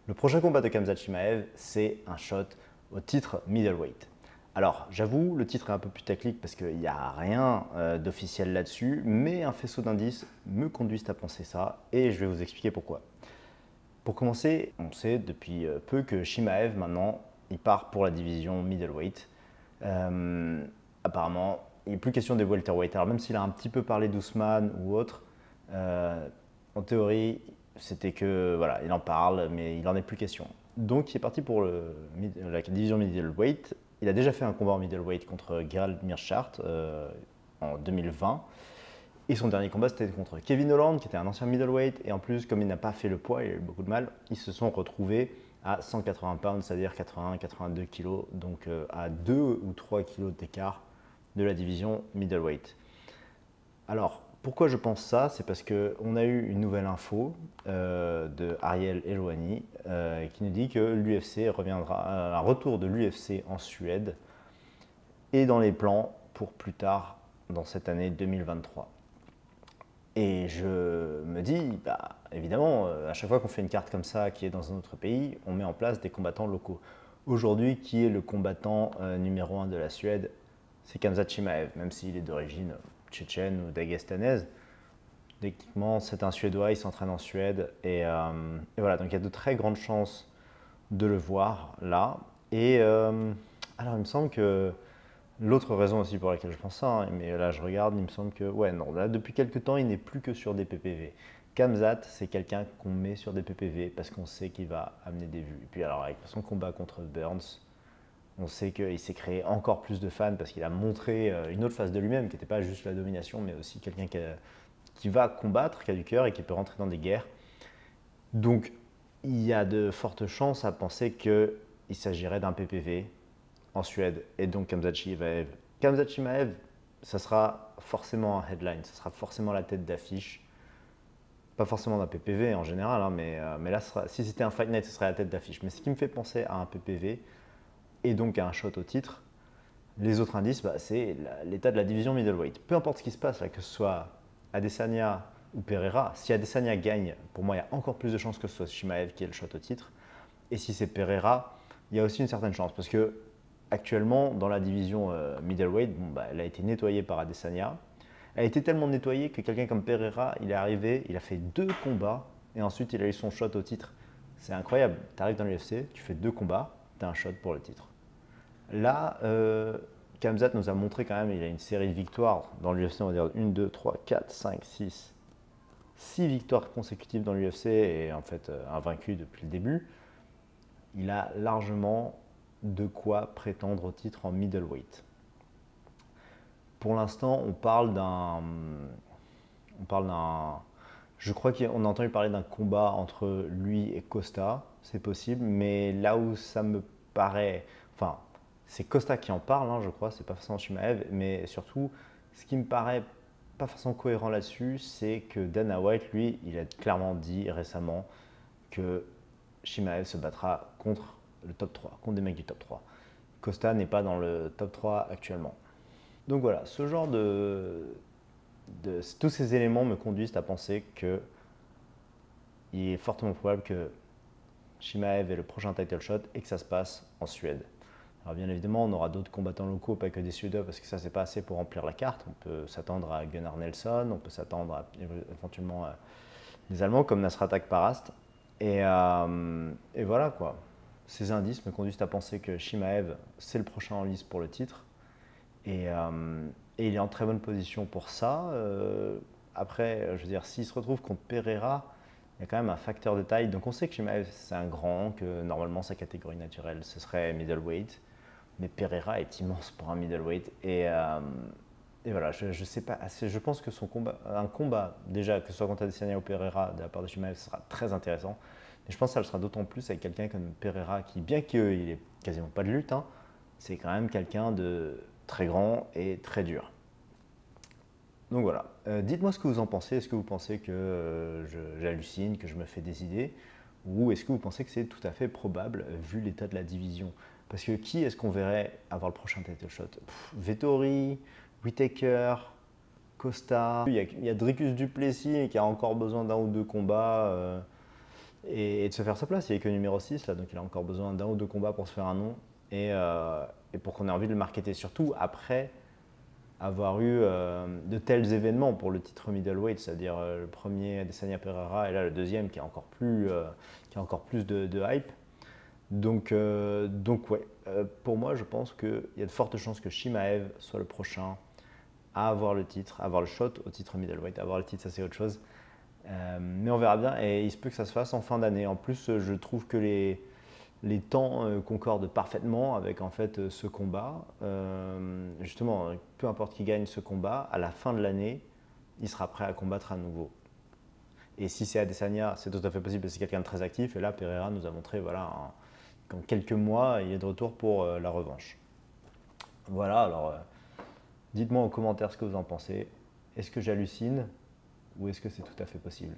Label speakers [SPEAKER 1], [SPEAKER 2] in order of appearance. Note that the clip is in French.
[SPEAKER 1] Le prochain combat de Khamzat Chimaev, c'est un shot au titre middleweight. Alors, j'avoue, le titre est un peu putaclic parce qu'il n'y a rien d'officiel là-dessus, mais un faisceau d'indices me conduisent à penser ça et je vais vous expliquer pourquoi. Pour commencer, on sait depuis peu que Chimaev, maintenant, il part pour la division middleweight. Apparemment, il n'est plus question des welterweight. Alors, même s'il a un petit peu parlé d'Ousmane ou autre, en théorie, c'était que, voilà, il en parle, mais il n'en est plus question. Donc, il est parti pour la division middleweight. Il a déjà fait un combat en middleweight contre Gerald Meerschaert en 2020. Et son dernier combat, c'était contre Kevin Holland, qui était un ancien middleweight. Et en plus, comme il n'a pas fait le poids, il a eu beaucoup de mal, ils se sont retrouvés à 180 pounds, c'est-à-dire 81-82 kg, donc à 2 ou 3 kg d'écart de la division middleweight. Alors, pourquoi je pense ça? C'est parce qu'on a eu une nouvelle info de Ariel Helwani qui nous dit que l'UFC reviendra, un retour de l'UFC en Suède est dans les plans pour plus tard dans cette année 2023. Et je me dis, bah, évidemment, à chaque fois qu'on fait une carte comme ça qui est dans un autre pays, on met en place des combattants locaux. Aujourd'hui, qui est le combattant numéro 1 de la Suède? C'est Khamzat Chimaev, même s'il est d'origine tchétchène ou dagestanaise. Techniquement, c'est un Suédois, il s'entraîne en Suède. Et voilà, donc il y a de très grandes chances de le voir là. Et alors, il me semble que l'autre raison aussi pour laquelle je pense ça, hein, mais là je regarde, il me semble que, ouais, non, là depuis quelques temps, il n'est plus que sur des PPV. Khamzat, c'est quelqu'un qu'on met sur des PPV parce qu'on sait qu'il va amener des vues. Et puis alors, avec son combat contre Burns, on sait qu'il s'est créé encore plus de fans parce qu'il a montré une autre face de lui-même qui n'était pas juste la domination, mais aussi quelqu'un qui va combattre, qui a du cœur et qui peut rentrer dans des guerres. Donc, il y a de fortes chances à penser qu'il s'agirait d'un PPV en Suède et donc Khamzat Chimaev. Khamzat Chimaev, ça sera forcément un headline, ça sera forcément la tête d'affiche. Pas forcément d'un PPV en général, hein, mais là, si c'était un Fight Night, ce serait la tête d'affiche. Mais ce qui me fait penser à un PPV et donc à un shot au titre, les autres indices, bah, c'est l'état de la division middleweight. Peu importe ce qui se passe, là, que ce soit Adesanya ou Pereira, si Adesanya gagne, pour moi, il y a encore plus de chances que ce soit Chimaev qui ait le shot au titre. Et si c'est Pereira, il y a aussi une certaine chance parce que actuellement, dans la division middleweight, bon, bah, elle a été nettoyée par Adesanya. Elle a été tellement nettoyée que quelqu'un comme Pereira, il est arrivé, il a fait 2 combats et ensuite il a eu son shot au titre. C'est incroyable. Tu arrives dans l'UFC, tu fais 2 combats, tu as un shot pour le titre. Là, Khamzat nous a montré quand même, il a une série de victoires dans l'UFC, on va dire 1, 2, 3, 4, 5, 6. 6 victoires consécutives dans l'UFC et en fait invaincu depuis le début. Il a largement de quoi prétendre au titre en middleweight. Pour l'instant, on parle d'un. Je crois qu'on a entendu parler d'un combat entre lui et Costa, c'est possible, mais là où ça me paraît. Enfin, c'est Costa qui en parle, hein, je crois, c'est pas forcément Chimaev, mais surtout, ce qui me paraît pas forcément cohérent là-dessus, c'est que Dana White, lui, il a clairement dit récemment que Chimaev se battra contre le top 3, contre des mecs du top 3. Costa n'est pas dans le top 3 actuellement. Donc voilà, ce genre tous ces éléments me conduisent à penser que il est fortement probable que Chimaev ait le prochain title shot et que ça se passe en Suède. Alors bien évidemment, on aura d'autres combattants locaux, pas que des Suédois, parce que ça, c'est pas assez pour remplir la carte. On peut s'attendre à Gunnar Nelson, on peut s'attendre à éventuellement à des Allemands comme Nasrat Akparast. Et voilà quoi. Ces indices me conduisent à penser que Chimaev, c'est le prochain en lice pour le titre. Et il est en très bonne position pour ça. Après, je veux dire, s'il se retrouve contre Pereira, il y a quand même un facteur de taille. Donc on sait que Chimaev, c'est un grand, que normalement sa catégorie naturelle, ce serait middleweight. Mais Pereira est immense pour un middleweight. Et voilà, je sais pas. Je pense que un combat, déjà, que ce soit contre Adesanya ou Pereira, de la part de Chimaev, sera très intéressant. Mais je pense que ça le sera d'autant plus avec quelqu'un comme Pereira, qui, bien qu'il n'ait quasiment pas de lutte, hein, c'est quand même quelqu'un de très grand et très dur. Donc voilà, dites-moi ce que vous en pensez. Est-ce que vous pensez que j'hallucine, que je me fais des idées? Ou est-ce que vous pensez que c'est tout à fait probable vu l'état de la division? Parce que qui est-ce qu'on verrait avoir le prochain title shot? Vettori, Whittaker, Costa. Il y a Dricus du Plessis qui a encore besoin d'un ou deux combats. et de se faire sa place. Il est que numéro 6 là, donc il a encore besoin d'un ou deux combats pour se faire un nom et pour qu'on ait envie de le marketer. Surtout après avoir eu de tels événements pour le titre middleweight, c'est-à-dire le premier Adesanya Pereira et là le deuxième qui a encore plus de hype. Donc ouais, pour moi je pense qu'il y a de fortes chances que Chimaev soit le prochain à avoir le titre, à avoir le shot au titre middleweight. Avoir le titre, ça c'est autre chose. Mais on verra bien et il se peut que ça se fasse en fin d'année. En plus, je trouve que les temps concordent parfaitement avec en fait ce combat. Justement, peu importe qui gagne ce combat, à la fin de l'année, il sera prêt à combattre à nouveau. Et si c'est Adesanya, c'est tout à fait possible parce que c'est quelqu'un de très actif. Et là, Pereira nous a montré voilà, qu'en quelques mois, il est de retour pour la revanche. Voilà, alors dites-moi en commentaire ce que vous en pensez. Est-ce que j'hallucine ou est-ce que c'est tout à fait possible?